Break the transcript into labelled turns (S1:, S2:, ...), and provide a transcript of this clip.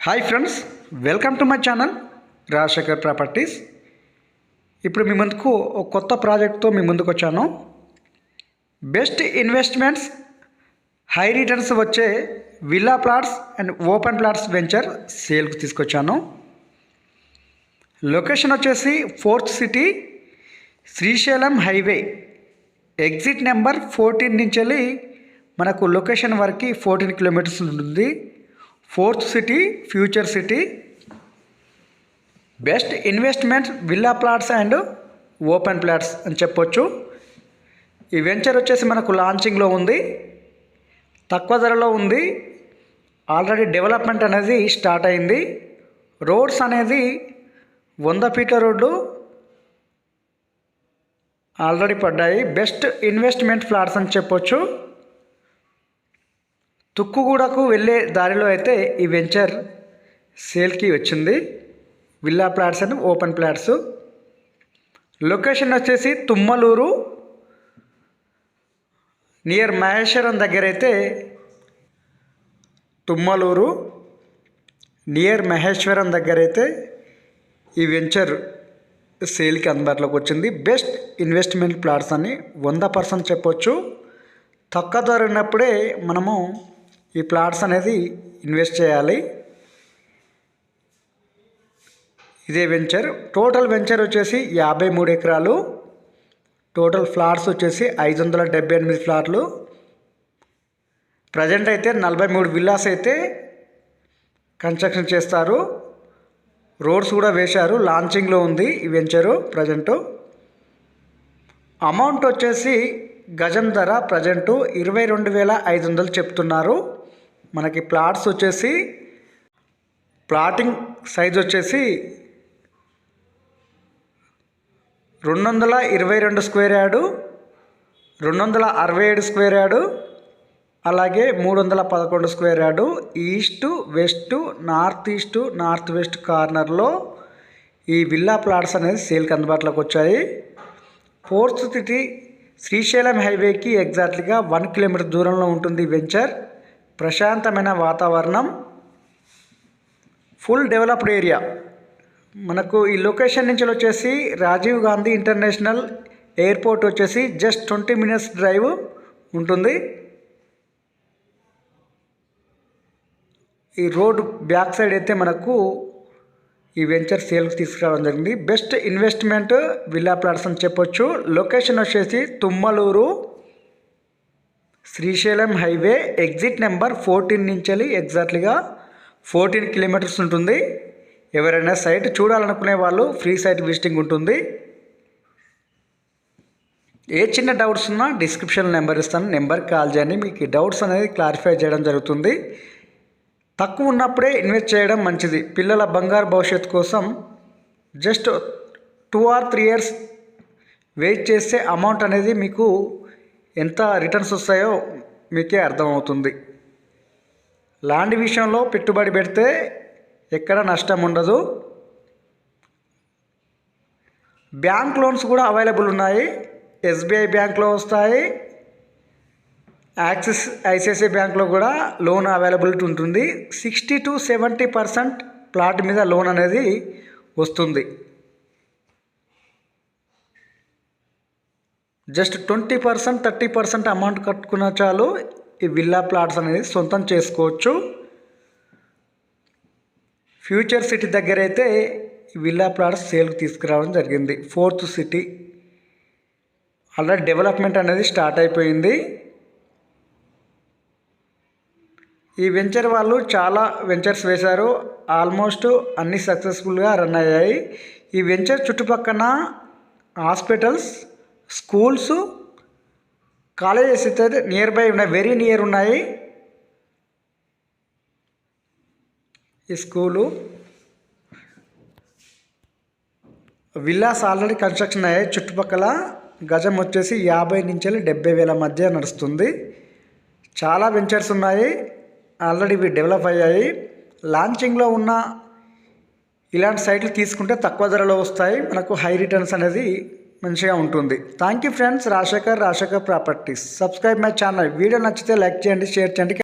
S1: Hi friends, welcome to my channel Rajasekhar properties. ఇప్పుడు మీ ముందుకు ఒక కొత్త ప్రాజెక్ట్తో మీ ముందుకు వచ్చాను. బెస్ట్ ఇన్వెస్ట్మెంట్స్, హై రిటర్న్స్ వచ్చే villa plots and open plots venture సేల్కి తీసుకొచ్చాను. లొకేషన్ వచ్చేసి 4th city, Srisailam highway, exit number 14 నుంచి వెళ్ళి మనకు లొకేషన్ వరకు 14 కిలోమీటర్స్ ఉంటుంది. 4th city, future city. Best investment villa plots and open plots అని చెప్పొచ్చు. ఈ వెంచర్ వచ్చేసి మనకు లాంచింగ్లో ఉంది, తక్కువ ధరలో ఉంది. ఆల్రెడీ డెవలప్మెంట్ అనేది స్టార్ట్ అయింది. రోడ్స్ అనేది 100 ఫీట్ల రోడ్లు ఆల్రెడీ పడ్డాయి. బెస్ట్ ఇన్వెస్ట్మెంట్ ప్లాట్స్ అని చెప్పొచ్చు. తుక్కుగూడకు వెళ్ళే దారిలో అయితే ఈ వెంచర్ సేల్కి వచ్చింది. Villa plots and open plots. Location వచ్చేసి తుమ్మలూరు, నియర్ మహేశ్వరం దగ్గర అయితే తుమ్మలూరు నియర్ మహేశ్వరం దగ్గర అయితే ఈ వెంచర్ సేల్కి అందుబాటులోకి వచ్చింది. బెస్ట్ ఇన్వెస్ట్మెంట్ ప్లాట్స్ అని 100% చెప్పొచ్చు. తక్కువ ధర ఉన్నప్పుడే మనము ఈ ప్లాట్స్ అనేది ఇన్వెస్ట్ చేయాలి. ఇదే వెంచర్. టోటల్ వెంచర్ వచ్చేసి 53 ఎకరాలు. టోటల్ ఫ్లాట్స్ వచ్చేసి 578 ఫ్లాట్లు. ప్రజెంట్ అయితే 43 విల్లాస్ అయితే కన్స్ట్రక్షన్ చేస్తారు. రోడ్స్ కూడా వేశారు. లాంచింగ్లో ఉంది ఈ వెంచరు ప్రజెంటు. అమౌంట్ వచ్చేసి గజం ధర ప్రజెంటు 22,500 చెప్తున్నారు. మనకి ప్లాట్స్ వచ్చేసి ప్లాటింగ్ సైజ్ వచ్చేసి 222 స్క్వేర్ యార్డు, 267 స్క్వేర్ యార్డు, అలాగే 311 square yard. East, west, north east, north west కార్నర్లో ఈ విల్లా ప్లాట్స్ అనేది సేల్కి అందుబాటులోకి వచ్చాయి. 4th సిటీ, శ్రీశైలం హైవేకి ఎగ్జాక్ట్లీగా 1 కిలోమీటర్ దూరంలో ఉంటుంది వెంచర్. ప్రశాంతమైన వాతావరణం, ఫుల్ డెవలప్డ్ ఏరియా. మనకు ఈ లొకేషన్ నుంచి వచ్చేసి రాజీవ్ గాంధీ ఇంటర్నేషనల్ ఎయిర్పోర్ట్ వచ్చేసి జస్ట్ 20 మినిట్స్ డ్రైవ్ ఉంటుంది. ఈ రోడ్ బ్యాక్ సైడ్ అయితే మనకు ఈ వెంచర్ సేల్కి తీసుకురావడం జరిగింది. బెస్ట్ ఇన్వెస్ట్మెంట్ విల్లా ప్లాట్స్ అని చెప్పొచ్చు. లొకేషన్ వచ్చేసి Tummaluru, Srisailam highway, exit number 14 నుంచి వెళ్ళి ఎగ్జాక్ట్లీగా 14 కిలోమీటర్స్ ఉంటుంది. ఎవరైనా సైట్ చూడాలనుకునే వాళ్ళు ఫ్రీ సైట్ విజిటింగ్ ఉంటుంది. ఏ చిన్న డౌట్స్ ఉన్నా డిస్క్రిప్షన్ నెంబర్ ఇస్తాను, నెంబర్కి కాల్ చేయండి. మీకు ఈ డౌట్స్ అనేది క్లారిఫై చేయడం జరుగుతుంది. తక్కువ ఉన్నప్పుడే ఇన్వెస్ట్ చేయడం మంచిది. పిల్లల బంగారు భవిష్యత్తు కోసం జస్ట్ 2 or 3 years వెయిట్ చేస్తే అమౌంట్ అనేది మీకు ఎంత రిటర్న్స్ వస్తాయో మీకే అర్థమవుతుంది. ల్యాండ్ విషయంలో పెట్టుబడి పెడితే ఎక్కడ నష్టం ఉండదు. బ్యాంక్ లోన్స్ కూడా అవైలబుల్ ఉన్నాయి. SBI బ్యాంక్లో వస్తాయి, యాక్సిస్ ICICI బ్యాంక్లో కూడా లోన్ అవైలబిలిటీ ఉంటుంది. 60 to 70% ప్లాట్ మీద లోన్ అనేది వస్తుంది. జస్ట్ 20%, 30% అమౌంట్ కట్టుకున్న చాలు ఈ విల్లా ప్లాట్స్ అనేది సొంతం చేసుకోవచ్చు. ఫ్యూచర్ సిటీ దగ్గర అయితే ఈ విల్లా ప్లాట్స్ సేల్కి తీసుకురావడం జరిగింది. 4th సిటీ ఆల్రెడీ డెవలప్మెంట్ అనేది స్టార్ట్ అయిపోయింది. ఈ వెంచర్ వాళ్ళు చాలా వెంచర్స్ వేశారు. ఆల్మోస్ట్ అన్నీ సక్సెస్ఫుల్గా రన్ అయ్యాయి. ఈ వెంచర్ చుట్టుపక్కన హాస్పిటల్స్, స్కూల్స్, కాలేజెస్ అయితే నియర్ బై ఉన్నాయి, వెరీ నియర్ ఉన్నాయి. ఈ స్కూలు, విల్లాస్ ఆల్రెడీ కన్స్ట్రక్షన్ అయ్యాయి. చుట్టుపక్కల గజం వచ్చేసి 50 నుంచి 70,000 మధ్య నడుస్తుంది. చాలా వెంచర్స్ ఉన్నాయి, ఆల్రెడీ ఇవి డెవలప్ అయ్యాయి. లాంచింగ్లో ఉన్న ఇలాంటి సైట్లు తీసుకుంటే తక్కువ ధరలో వస్తాయి. మనకు హై రిటర్న్స్ అనేది మంచిగా ఉంటుంది. Thank you friends. Rajasekhar properties. Subscribe my channel. Video నచ్చితే లైక్ చేయండి, షేర్ చేయండి.